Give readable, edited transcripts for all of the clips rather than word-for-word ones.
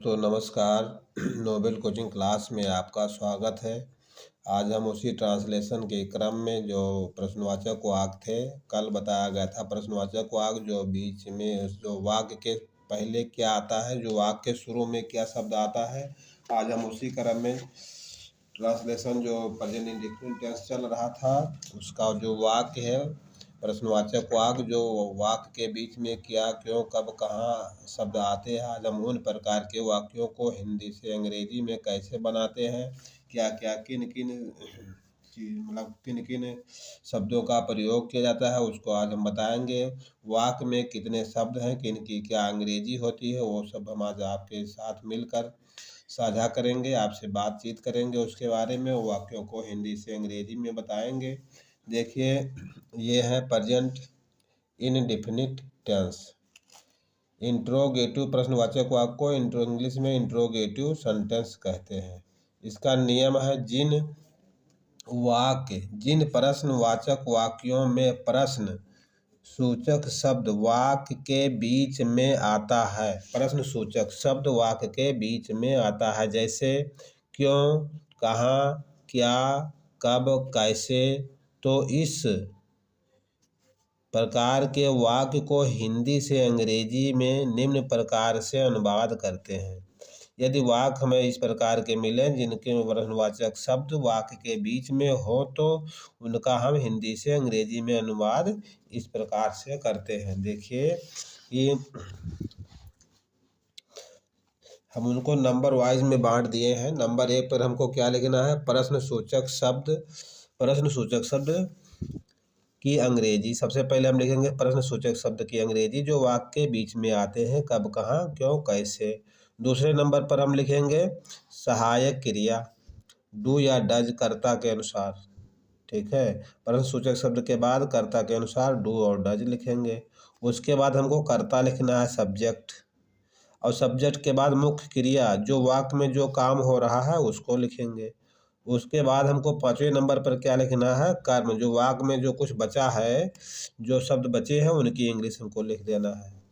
तो नमस्कार। Nobel coaching class में आपका स्वागत है। आज हम उसी ट्रांसलेशन के क्रम में जो प्रश्नवाचक वाक्य थे, कल बताया गया था प्रश्नवाचक वाक्य जो बीच में जो वाक्य के पहले क्या आता है, जो वाक्य के शुरू में क्या शब्द आता है, आज हम उसी क्रम में ट्रांसलेशन जो प्रेजेंट इंडेफिनिट टेंस चल रहा था उसका जो वाक्य है प्रश्नवाचक वाक्य, जो वाक्य के बीच में क्या, क्यों, कब, कहाँ शब्द आते हैं, आज हम उन प्रकार के वाक्यों को हिंदी से अंग्रेजी में कैसे बनाते हैं, क्या क्या किन किन किन किन शब्दों का प्रयोग किया जाता है उसको आज हम बताएंगे। वाक्य में कितने शब्द हैं, किन की क्या अंग्रेजी होती है, वो सब हम आज आपके साथ मिलकर साझा करेंगे, आपसे बातचीत करेंगे उसके बारे में, वाक्यों को हिंदी से अंग्रेजी में बताएंगे। देखिए, ये है प्रेजेंट इंडेफिनिट टेंस। इंट्रोगेटिव प्रश्नवाचक वाक्य को इंग्लिश में इंट्रोगेटिव सेंटेंस कहते हैं। इसका नियम है जिन प्रश्नवाचक वाक्यों में प्रश्न सूचक शब्द वाक्य के बीच में आता है, प्रश्न सूचक शब्द वाक्य के बीच में आता है, जैसे क्यों, कहाँ, क्या, कब, कैसे, तो इस प्रकार के वाक्य को हिंदी से अंग्रेजी में निम्न प्रकार से अनुवाद करते हैं। यदि वाक्य हमें इस प्रकार के मिलें जिनके प्रश्नवाचक शब्द वाक्य के बीच में हो तो उनका हम हिंदी से अंग्रेजी में अनुवाद इस प्रकार से करते हैं। देखिए, ये हम उनको नंबर वाइज में बांट दिए हैं। नंबर 1 पर हमको क्या लिखना है, प्रश्न सूचक शब्द की अंग्रेजी। सबसे पहले हम लिखेंगे प्रश्न सूचक शब्द की अंग्रेजी जो वाक्य के बीच में आते हैं, कब, कहाँ, क्यों, कैसे। दूसरे नंबर पर हम लिखेंगे सहायक क्रिया, डू या डज, कर्ता के अनुसार। ठीक है, प्रश्न सूचक शब्द के बाद कर्ता के अनुसार डू और डज लिखेंगे। उसके बाद हमको कर्ता लिखना है, सब्जेक्ट, और सब्जेक्ट के बाद मुख्य क्रिया, जो वाक्य में जो काम हो रहा है उसको लिखेंगे। उसके बाद हमको 5वें नंबर पर क्या लिखना है, कर्म, जो वाक्य में जो कुछ बचा है, जो शब्द बचे हैं उनकी इंग्लिश हमको लिख देना है।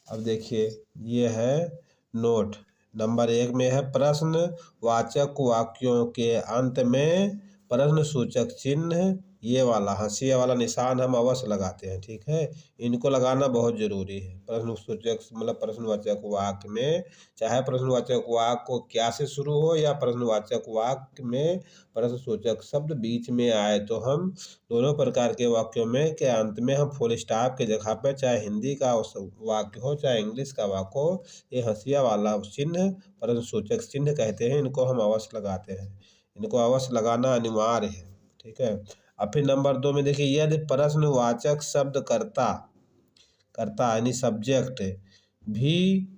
अब देखिए, ये है नोट। नंबर 1 में है प्रश्नवाचक वाक्यों के अंत में प्रश्न सूचक चिन्ह, ये वाला हंसी वाला निशान हम अवश्य लगाते हैं। ठीक है, इनको लगाना बहुत जरूरी है। प्रश्न सूचक मतलब प्रश्नवाचक वाक्य में, चाहे प्रश्नवाचक वाक्य को क्या से शुरू हो या प्रश्नवाचक वाक्य में प्रश्न सूचक शब्द बीच में आए, तो हम दोनों प्रकार के वाक्यों में के अंत में हम फुल स्टॉप के जगह पर, चाहे हिंदी का वाक्य हो चाहे इंग्लिश का वाक्य हो, ये हंसिया वाला चिन्ह प्रश्न सूचक चिन्ह कहते हैं, इनको हम अवश्य लगाते हैं। इनको अवश्य लगाना अनिवार्य है। ठीक है, अब फिर नंबर 2 में देखिए, यदि प्रश्नवाचक शब्द कर्ता यानी सब्जेक्ट भी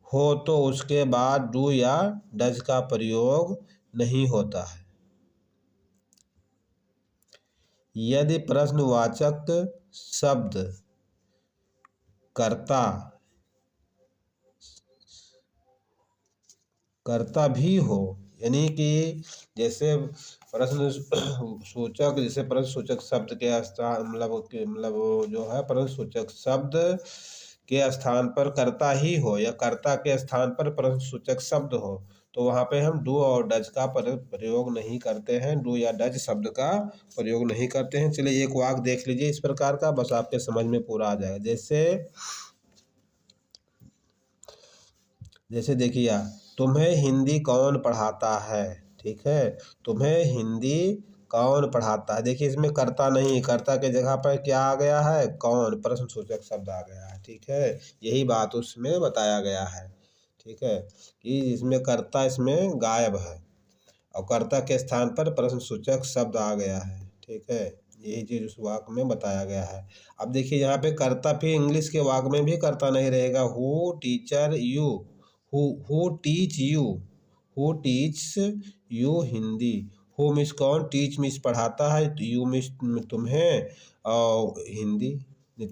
हो तो उसके बाद डू या डज का प्रयोग नहीं होता है। यदि प्रश्नवाचक शब्द कर्ता भी हो, यानी कि जैसे प्रश्न सूचक, जैसे प्रश्न सूचक शब्द के स्थान मतलब जो है प्रश्न सूचक शब्द के स्थान पर कर्ता ही हो या कर्ता के स्थान पर प्रश्न सूचक शब्द हो, तो वहाँ पे हम डू और डज का प्रयोग नहीं करते हैं, डू या डज शब्द का प्रयोग नहीं करते हैं। चलिए एक वाक्य देख लीजिए इस प्रकार का, बस आपके समझ में पूरा आ जाएगा। जैसे देखिए, तुम्हें हिंदी कौन पढ़ाता है। ठीक है, तुम्हें हिंदी कौन पढ़ाता है। देखिए, इसमें कर्ता नहीं, कर्ता के जगह पर क्या आ गया है, कौन, प्रश्न सूचक शब्द आ गया है। ठीक है, यही बात उसमें बताया गया है। ठीक है, कि इसमें कर्ता इसमें गायब है और कर्ता के स्थान पर प्रश्न सूचक शब्द आ गया है। ठीक है, यही चीज उस वाक्य में बताया गया है। अब देखिए, यहाँ पे कर्ता फिर इंग्लिश के वाक्य में भी कर्ता नहीं रहेगा। Who teacher you, who teach you Hindi. Who miss कौन, टीच मिस पढ़ाता है, यू मिस तुम्हें, और हिंदी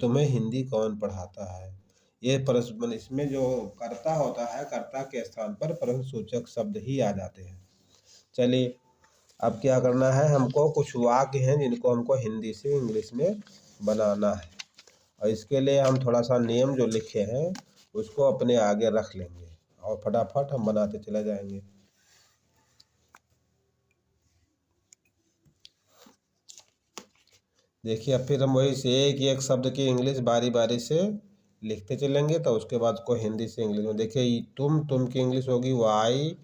तुम्हें हिंदी कौन पढ़ाता है। ये प्रश्न, इसमें जो कर्ता होता है, कर्ता के स्थान पर प्रश्न सूचक शब्द ही आ जाते हैं। चलिए, अब क्या करना है, हमको कुछ वाक्य हैं जिनको हमको हिंदी से इंग्लिश में बनाना है। और इसके लिए हम थोड़ा सा नियम जो लिखे हैं उसको अपने आगे रख लेंगे और फटाफट हम बनाते चले जाएंगे। देखिए अब फिर हम वही से एक शब्द की इंग्लिश बारी बारी से लिखते चलेंगे, तो उसके बाद को हिंदी से इंग्लिश में। देखिए तुम की इंग्लिश होगी वाई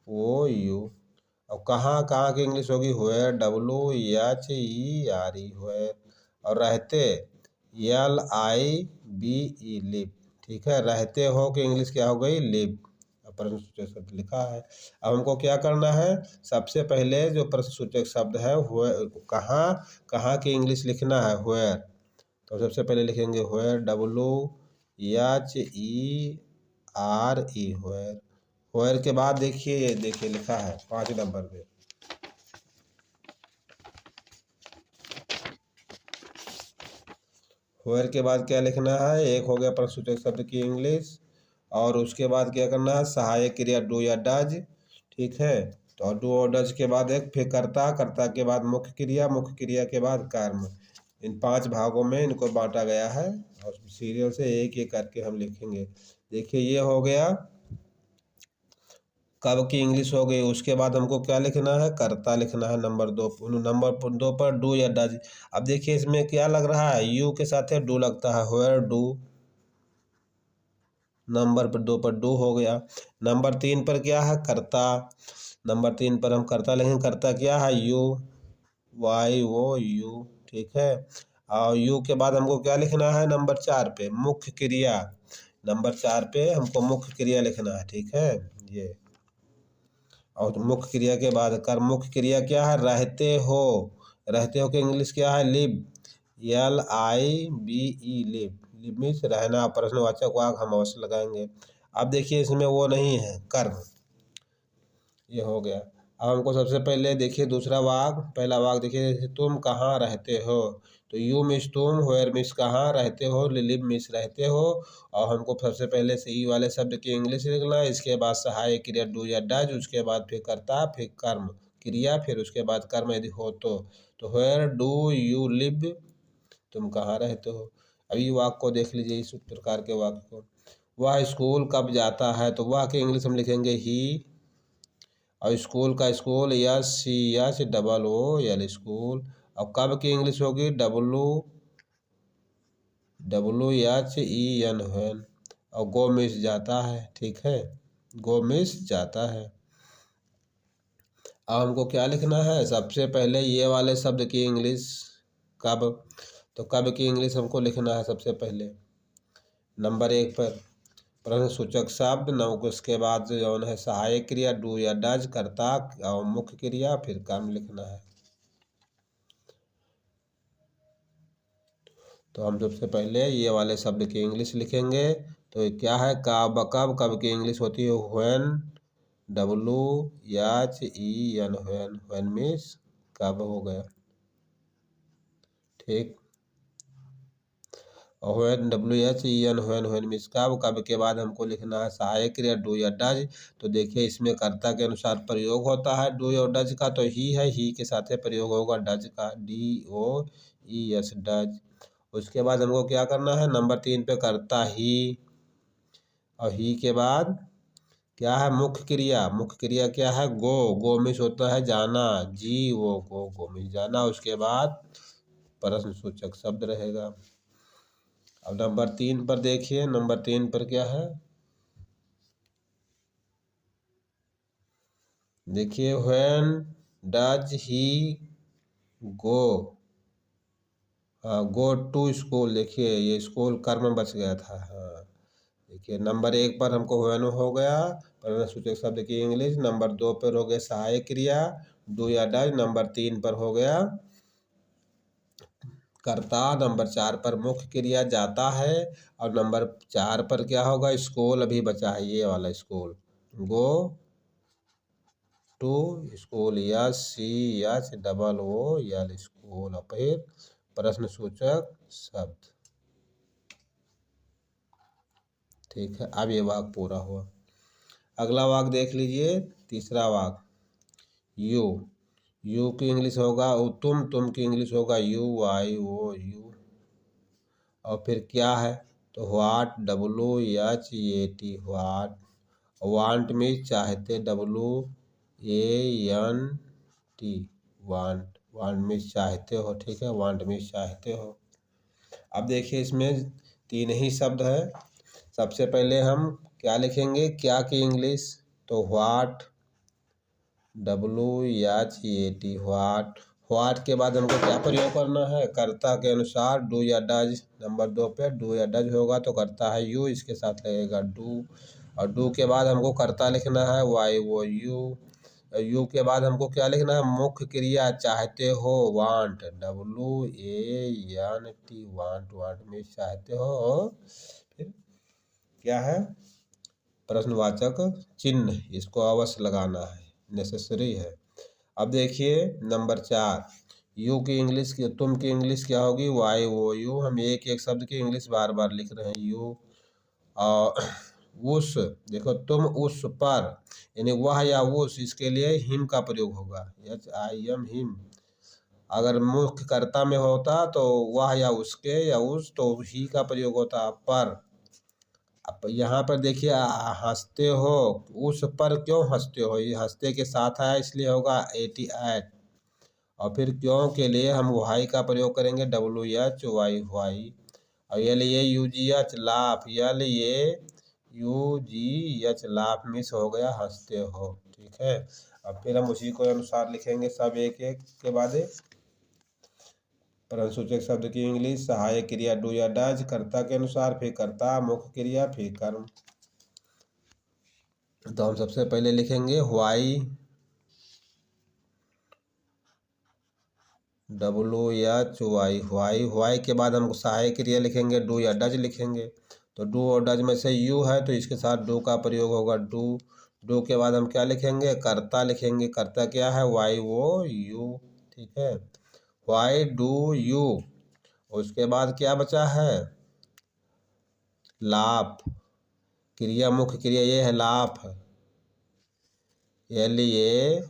ओ यू। और कहाँ कहाँ की इंग्लिश होगी वेयर, WHERE वेयर। और रहते LIVE लिव। ठीक है, रहते हो कि इंग्लिश क्या हो गई लिव। प्रश्न सूचक शब्द लिखा है। अब हमको क्या करना है, सबसे पहले जो प्रश्न सूचक शब्द है कहाँ कहाँ की इंग्लिश लिखना है वेयर। तो सबसे पहले लिखेंगे वेयर, WHERE वेयर। वेयर के बाद देखिए ये देखिए लिखा है 5 नंबर पे वेयर के बाद क्या लिखना है, एक हो गया प्रश्नसूचक शब्द की इंग्लिश। और उसके बाद क्या करना है, सहायक क्रिया डू या डज। ठीक है, तो डू और डज के बाद एक फिर कर्ता, कर्ता के बाद मुख्य क्रिया, मुख्य क्रिया के बाद कर्म। इन 5 भागों में इनको बांटा गया है और सीरियल से एक एक करके हम लिखेंगे। देखिए ये हो गया कब की इंग्लिश हो गई। उसके बाद हमको क्या लिखना है, कर्ता लिखना है नंबर 2 पर डू या डज। अब देखिए इसमें क्या लग रहा है, यू के साथ डू लगता है, वेयर डू। नंबर पर 2 पर डू हो गया। नंबर 3 पर क्या है, कर्ता। नंबर 3 पर हम कर्ता लिखेंगे, कर्ता क्या है यू, YOU। ठीक है, और यू के बाद हमको क्या लिखना है नंबर 4 पे, मुख्य क्रिया। नंबर 4 पे हमको मुख्य क्रिया लिखना है। ठीक है, ये और मुख्य क्रिया के बाद कर्म। मुख्य क्रिया क्या है, रहते हो। रहते हो की इंग्लिश क्या है live, LIVE live. Live means रहना। प्रश्नवाचक वाक हम अवश्य लगाएंगे। अब देखिए इसमें वो नहीं है कर्म, ये हो गया। अब हमको सबसे पहले देखिए दूसरा वाक, पहला वाक देखिए तुम कहाँ रहते हो। तो यू मिस तुम, वेयर मिस कहाँ, रहते हो, लिव मिस रहते हो। और हमको सबसे पहले से ई वाले शब्द की इंग्लिश लिखना है। इसके बाद सहायक क्रिया डू या डज, उसके बाद फिर कर्ता, फिर कर्म क्रिया, फिर उसके बाद कर्म यदि हो तो वेयर डू यू लिव, तुम कहाँ रहते हो। अभी वाक को देख लीजिए, इस प्रकार के वाक्य को। वह स्कूल कब जाता है, तो वह की इंग्लिश हम लिखेंगे ही। और स्कूल का स्कूल SCOOL स्कूल। और कब की इंग्लिश होगी WHEN व्हेन। और गो मिस जाता है। ठीक है, गो मिस जाता है। अब हमको क्या लिखना है, सबसे पहले ये वाले शब्द की इंग्लिश कब। तो कब की इंग्लिश हमको लिखना है सबसे पहले नंबर 1 पर प्रश्न सूचक शब्द, न उसके बाद जो है सहायक क्रिया डू या डज, कर्ता और मुख्य क्रिया, फिर कर्म लिखना है। तो हम सबसे पहले ये वाले शब्द की इंग्लिश लिखेंगे। तो क्या है, कब कब, कब की इंग्लिश होती है when, WHEN when. When means कब हो गया। ठीक, और when WHEN when, when means कब। कब के बाद हमको लिखना है सहायक क्रिया डू या डज। तो देखिए इसमें कर्ता के अनुसार प्रयोग होता है डू और डज का, तो ही है, ही के साथ प्रयोग होगा डज का, DOES डज। उसके बाद हमको क्या करना है, नंबर 3 पे कर्ता ही। और ही के बाद क्या है, मुख्य क्रिया। मुख्य क्रिया क्या है, गो। गो मीन्स होता है जाना, GO गो मीन्स जाना। उसके बाद प्रश्न सूचक शब्द रहेगा। अब नंबर 3 पर देखिए, नंबर 3 पर क्या है, देखिए व्हेन डज ही गो। हाँ, गो टू स्कूल। देखिए ये स्कूल कर्म बच गया था। हाँ, देखिए नंबर 1 पर हमको व्हेन हो गया प्रश्न सूचक शब्द की इंग्लिश। नंबर 2 पर हो गया सहायक क्रिया डू या डज। नंबर 3 पर हो गया कर्ता। नंबर 4 पर मुख्य क्रिया जाता है। और नंबर 4 पर क्या होगा, स्कूल अभी बचा है, ये वाला school, go to school, SCHOOL school. और फिर प्रश्न सूचक शब्द। ठीक है, अब ये वाक पूरा हुआ। अगला वाक देख लीजिए, तीसरा वाक यू। यू की इंग्लिश होगा तुम की इंग्लिश होगा YOU। और फिर क्या है, तो व्हाट, WHAT, व्हाट। वांट में चाहते, WANT, वांट, वांट में चाहते हो, ठीक है, वांट में चाहते हो। अब देखिए इसमें तीन ही शब्द है। सबसे पहले हम क्या लिखेंगे, क्या की इंग्लिश, तो व्हाट, WHAT, व्हाट। व्हाट के बाद हमको क्या प्रयोग करना है, कर्ता के अनुसार डू या डज। नंबर 2 पे डू या डज होगा तो करता है यू, इसके साथ लगेगा डू। और डू के बाद हमको कर्ता लिखना है YOU। यू के बाद हमको क्या लिखना है, मुख्य क्रिया चाहते हो, वांट, WANT, वांट, वांट में चाहते हो। फिर क्या है, प्रश्नवाचक चिन्ह, इसको अवश्य लगाना है, नेसेसरी है। अब देखिए नंबर 4, यू की इंग्लिश की, तुम की इंग्लिश क्या होगी, YOU। हम एक एक शब्द की इंग्लिश बार बार लिख रहे हैं, यू। उस, देखो तुम उस पर, यानी वह या उस, इसके लिए हिम का प्रयोग होगा, HIM, हिम। अगर मुख्य कर्ता में होता तो वह या उसके या उस, तो ही का प्रयोग होता पर। अब यहाँ पर देखिए हंसते हो, उस पर क्यों हंसते हो, ये हंसते के साथ आया इसलिए होगा 88। और फिर क्यों के लिए हम वाई का प्रयोग करेंगे, WHY, वाई। और LAUGH, laugh, LAUGH, laugh miss हो गया, हंसते हो, ठीक है। अब फिर हम उसी को अनुसार लिखेंगे सब एक एक के बाद। प्रश्नसूचक शब्द की इंग्लिश, सहायक क्रिया डू या डज, कर्ता के अनुसार, फिर कर्ता, मुख्य क्रिया, फिर कर्म। तो हम सबसे पहले लिखेंगे व्हाई, WHY, व्हाई। व्हाई के बाद हम सहायक क्रिया लिखेंगे, डू या डज लिखेंगे। तो डू और डज में से यू है तो इसके साथ डू का प्रयोग होगा, डू। डू के बाद हम क्या लिखेंगे, कर्ता लिखेंगे। कर्ता क्या है, YOU, ठीक है, व्हाई डू यू। उसके बाद क्या बचा है, लाफ, क्रिया, मुख्य क्रिया ये है लाफ, LAUGH,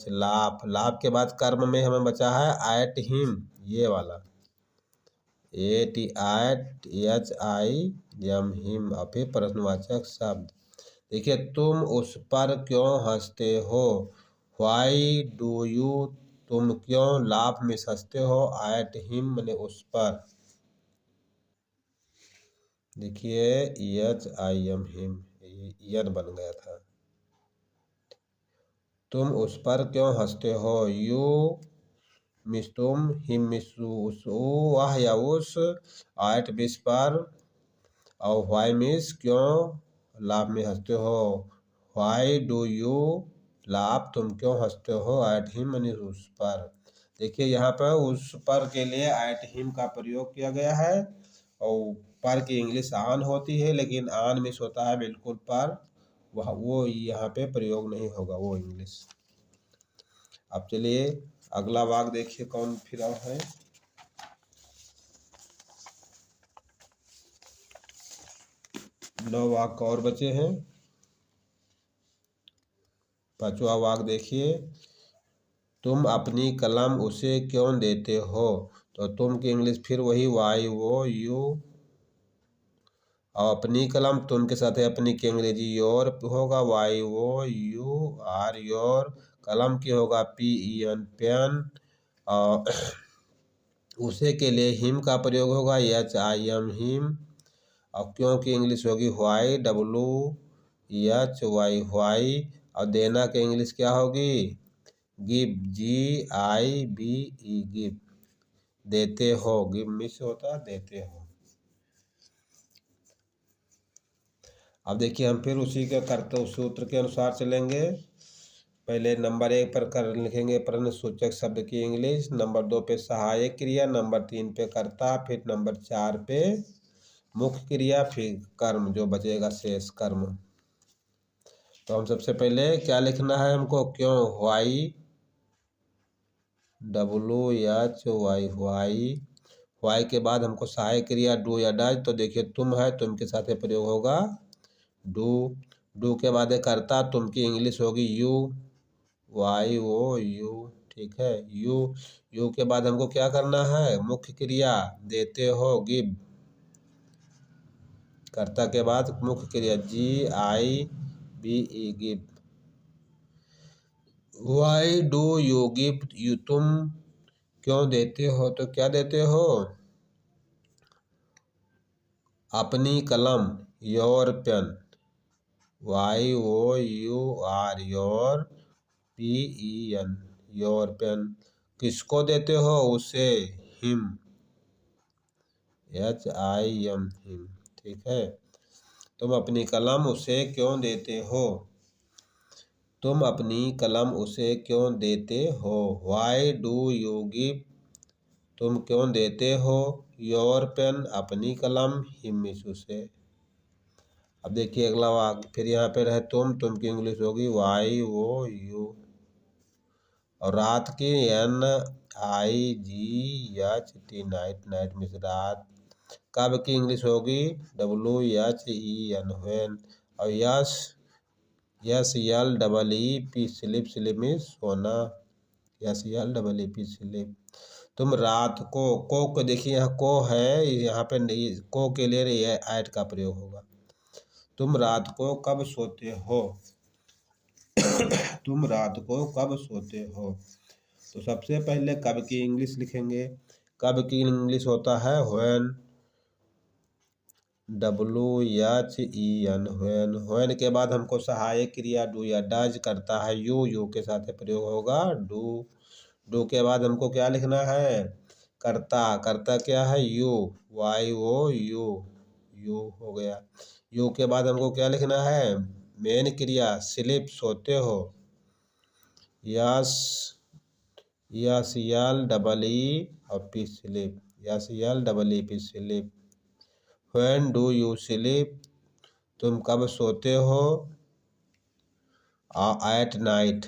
लाफ। लाफ के बाद कर्म में हमें बचा है एट हिम, ये वाला, ATHIM, हिम। और फिर प्रश्नवाचक शब्द, देखिए तुम उस पर क्यों हंसते हो, व्हाई डू यू, तुम क्यों लाफ में हंसते हो, एट हिम मैंने उस पर। देखिए HIM, हिम, यन बन गया था। तुम उस पर क्यों हंसते हो, यू मिस तुम, हिम मिस वह या उस, एट मिस पर, और व्हाई मिस क्यों, लाभ में हंसते हो, व्हाई डू यू लाभ, तुम क्यों हंसते हो, एट हिम यानी उस पर। देखिए यहाँ पर उस पर के लिए एट हिम का प्रयोग किया गया है। और पर की इंग्लिश आन होती है, लेकिन आन मिस होता है बिल्कुल पर, वह वो यहाँ पे प्रयोग नहीं होगा वो इंग्लिश। अब चलिए अगला वाक्य देखिए कौन फिर है। 9 वाक्य और बचे हैं। 5वां वाक्य देखिए, तुम अपनी कलम उसे क्यों देते हो, तो तुम की इंग्लिश फिर वही YOU। और अपनी कलम, तुम के साथ है अपनी की अंग्रेजी योर होगा, YOUR, योर। कलम की होगा PEN, पेन। और उसे के लिए हिम का प्रयोग होगा, HIM, हिम। और क्यों की इंग्लिश होगी व्हाई, WHY, व्हाई। और देना की इंग्लिश क्या होगी, गिव, GIVE, गिव, देते हो, गिव मिस होता, देते हो। अब देखिए हम फिर उसी के करते सूत्र के अनुसार चलेंगे। पहले नंबर 1 पर कर लिखेंगे प्रश्नसूचक शब्द की इंग्लिश, नंबर 2 पे सहायक क्रिया, नंबर 3 पे कर्ता, फिर नंबर 4 पे मुख्य क्रिया, फिर कर्म जो बचेगा शेष कर्म। तो हम सबसे पहले क्या लिखना है हमको, क्यों, व्हाई, WHY, व्हाई। व्हाई के बाद हमको सहायक क्रिया डू या डज, तो देखिए तुम है, तुम के साथ प्रयोग होगा डू। डू के बाद कर्ता, तुम की इंग्लिश होगी यू, YOU, ठीक है। यू के बाद हमको क्या करना है, मुख्य क्रिया देते हो, गिव, कर्ता के बाद मुख्य क्रिया GIVE, give. Why do you give, you तुम क्यों देते हो, तो क्या देते हो, अपनी कलम, your pen, YOUR, your PEN, your pen. किसको देते हो, उसे, हिम, HIM, हिम, ठीक है। तुम अपनी कलम उसे क्यों देते हो, तुम अपनी कलम उसे क्यों देते हो। वाई डू यू गिव, तुम क्यों देते हो, योर पेन, अपनी कलम, हिम, उसे। अब देखिए अगला वाक्य, फिर यहाँ पे रहे तुम की इंग्लिश होगी YOU, और रात की NIGHT, नाइट, नाइट मीन्स रात। कब की इंग्लिश होगी WHEN, व्हेन। और SLEEP, स्लीप, स्लीप मीन्स सोना, SLEEP, स्लीप। तुम रात को देखिए यहाँ को है, यहाँ पे को के लिए ये ऐट का प्रयोग होगा। तुम रात को कब सोते हो, तुम रात को कब सोते हो। तो सबसे पहले कब की इंग्लिश लिखेंगे, कब की इंग्लिश होता है व्हेन, WHEN, व्हेन। व्हेन के बाद हमको सहायक क्रिया डू या डज करता है यू के साथ प्रयोग होगा डू के बाद हमको क्या लिखना है, करता क्या है YOU, यू हो गया। यू के बाद हमको क्या लिखना है, मेन क्रिया स्लीप, सोते हो, SLEEP और P, sleep, SLEEP, sleep. When do you sleep, तुम कब सोते हो, at night,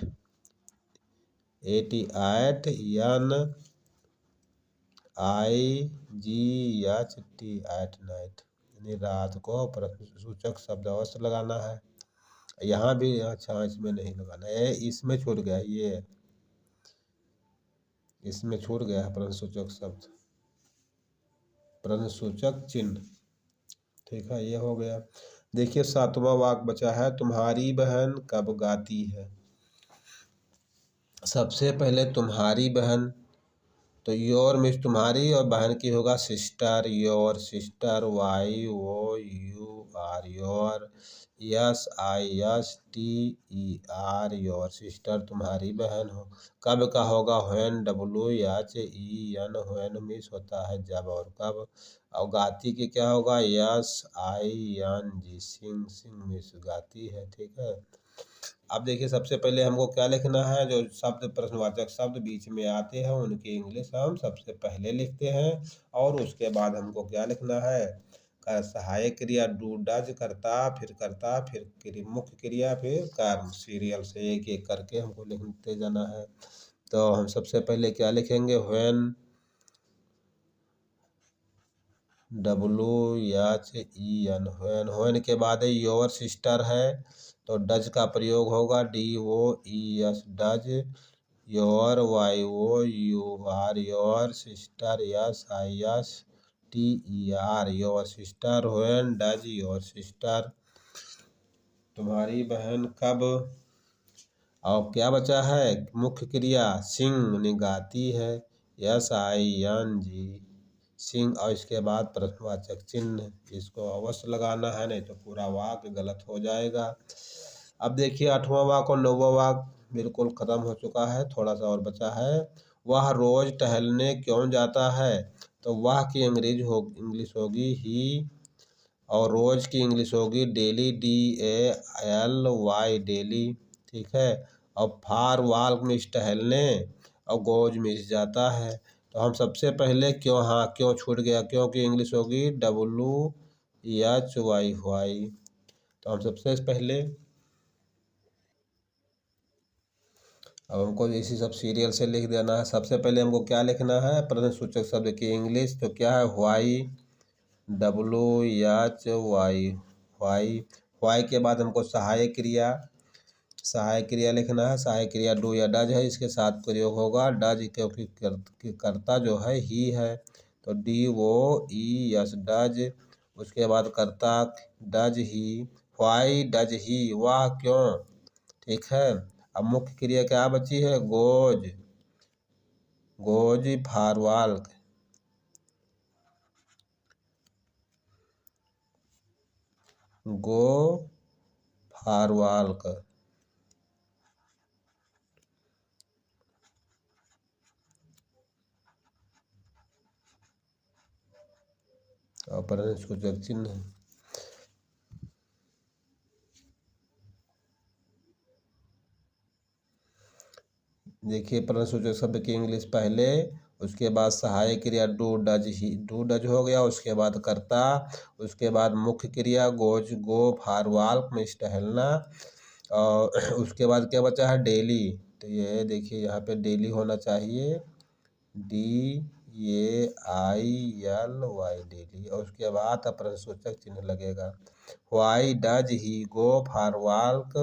AT, NIGHT, at night, यानी रात को। प्रश्न सूचक शब्द अवश्य लगाना है, यहाँ भी, अच्छा इसमें नहीं लगाना है, इसमें छूट गया, ये इसमें छूट गया है प्रश्न सूचक शब्द, प्रश्न सूचक चिन्ह, ठीक है, ये हो गया। देखिए 7वां वाक्य बचा है, तुम्हारी बहन कब गाती है। सबसे पहले तुम्हारी बहन, तो योर मीन्स तुम्हारी, और बहन की होगा sister, your sister, YOUR, your, SISTER, your sister, तुम्हारी बहन हो। कब का होगा व्हेन, WHEN, व्हेन मीन्स होता है जब और कब। और गाती की क्या होगा SING, सिंग, सिंग मीन्स गाती है, ठीक है। अब देखिए सबसे पहले हमको क्या लिखना है, जो शब्द प्रश्नवाचक शब्द बीच में आते हैं उनकी इंग्लिश हम सबसे पहले लिखते हैं, और उसके बाद हमको क्या लिखना है, सहायक क्रिया डू डज, फिर मुख्य क्रिया, फिर कर्म, सीरियल से एक एक करके हमको लिखते जाना है। तो हम सबसे पहले क्या लिखेंगे, व्हेन, WHEN, व्हेन के बाद योर सिस्टर है, तो डज का प्रयोग होगा DOES, does, your YOUR, your sister, SISTER, your sister. When does your sister, तुम्हारी बहन कब। और क्या बचा है, मुख्य क्रिया सिंग, गाती है, SING, सिंग, और इसके बाद प्रश्नवाचक चिन्ह, इसको अवश्य लगाना है, नहीं तो पूरा वाक्य गलत हो जाएगा। अब देखिए 8वां वाक्य और 9वां वाक्य बिल्कुल खत्म हो चुका है, थोड़ा सा और बचा है। वह रोज टहलने क्यों जाता है, तो वह की इंग्लिश होगी ही, और रोज की इंग्लिश होगी डेली, DALY, डेली, ठीक है। और फार, वाल्क मीन्स टहलने, और गोज मीन्स जाता है। तो हम सबसे पहले क्यों छूट गया, क्योंकि इंग्लिश होगी WHY, तो हम सबसे पहले, अब हमको इसी सब सीरियल से लिख देना है। सबसे पहले हमको क्या लिखना है, प्रश्न सूचक शब्द की इंग्लिश, तो क्या है WHY, WHY, वाई के बाद हमको सहायक क्रिया सहायक क्रिया लिखना है। सहायक क्रिया डू या डज है, इसके साथ प्रयोग होगा। डज क्योंकि कर्ता जो है ही है, तो DOES डज। उसके बाद कर्ता does he. Why does he, वह क्यों। ठीक है। अब मुख्य क्रिया क्या बची है, goes. Goes forward, go forward. और प्रश्नसूचक चिन्ह है। देखिए प्रश्नसूचक शब्द की इंग्लिश पहले, उसके बाद सहायक क्रिया do does he, do does हो गया। उसके बाद कर्ता, उसके बाद मुख्य क्रिया गोज, गो फॉरवर्ड में टहलना। और उसके बाद क्या बचा है, डेली। तो ये देखिए यहाँ पे डेली होना चाहिए, DAILY डेली। और उसके बाद प्रश्नसूचक चिन्ह लगेगा। Why does he go forward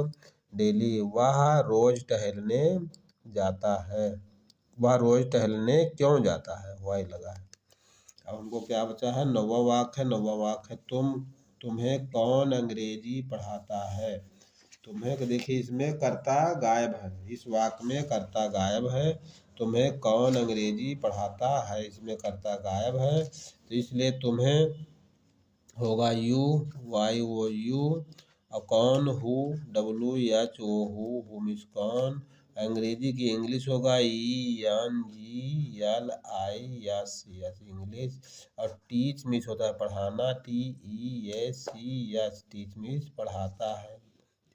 daily, वह रोज टहलने जाता है। वह रोज टहलने क्यों जाता है, व्हाई लगा है। अब हमको क्या बचा है, नौवां वाक्य है। नौवां वाक्य है, तुम्हें कौन अंग्रेजी पढ़ाता है। तुम्हें, देखिए इसमें कर्ता गायब है, इस वाक्य में कर्ता गायब है। तुम्हें कौन अंग्रेजी पढ़ाता है, इसमें कर्ता गायब है, तो इसलिए तुम्हें होगा यू, YOU। और कौन, हु, WHO, हु मीन्स कौन। अंग्रेजी की इंग्लिश होगा ENGLISH, इंग्लिश। और टीच मीन्स होता है पढ़ाना, TEACH, टीच मीन्स पढ़ाता है।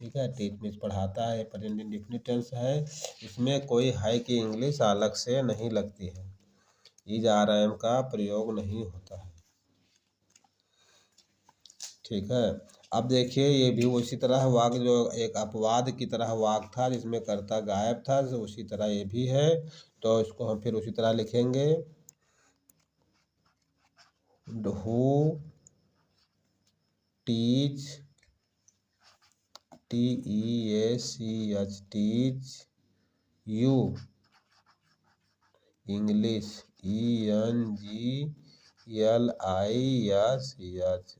ठीक है, टीच मीन्स पढ़ाता है, प्रेजेंट इंडेफिनिट टेंस है। इसमें कोई है कि इंग्लिश अलग से नहीं लगती है, इज आर एम का प्रयोग नहीं होता है। ठीक है। अब देखिए ये भी उसी तरह वाक्य, जो एक अपवाद की तरह वाक्य था जिसमें कर्ता गायब था, तो उसी तरह ये भी है। तो इसको हम फिर उसी तरह लिखेंगे, who teach, TEACH, teach you English, ENGLISH,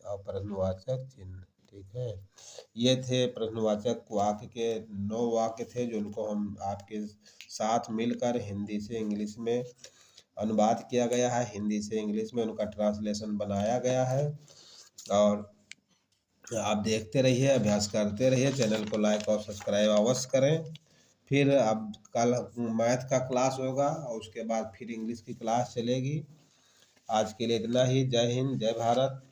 और प्रश्नवाचक चिन्ह। ठीक है, ये थे प्रश्नवाचक वाक्य के 9 वाक्य थे, जो उनको हम आपके साथ मिलकर हिंदी से इंग्लिश में अनुवाद किया गया है, हिंदी से इंग्लिश में उनका ट्रांसलेशन बनाया गया है। और आप देखते रहिए, अभ्यास करते रहिए, चैनल को लाइक और सब्सक्राइब अवश्य करें। फिर अब कल मैथ का क्लास होगा, और उसके बाद फिर इंग्लिश की क्लास चलेगी। आज के लिए इतना ही। जय हिंद, जय भारत।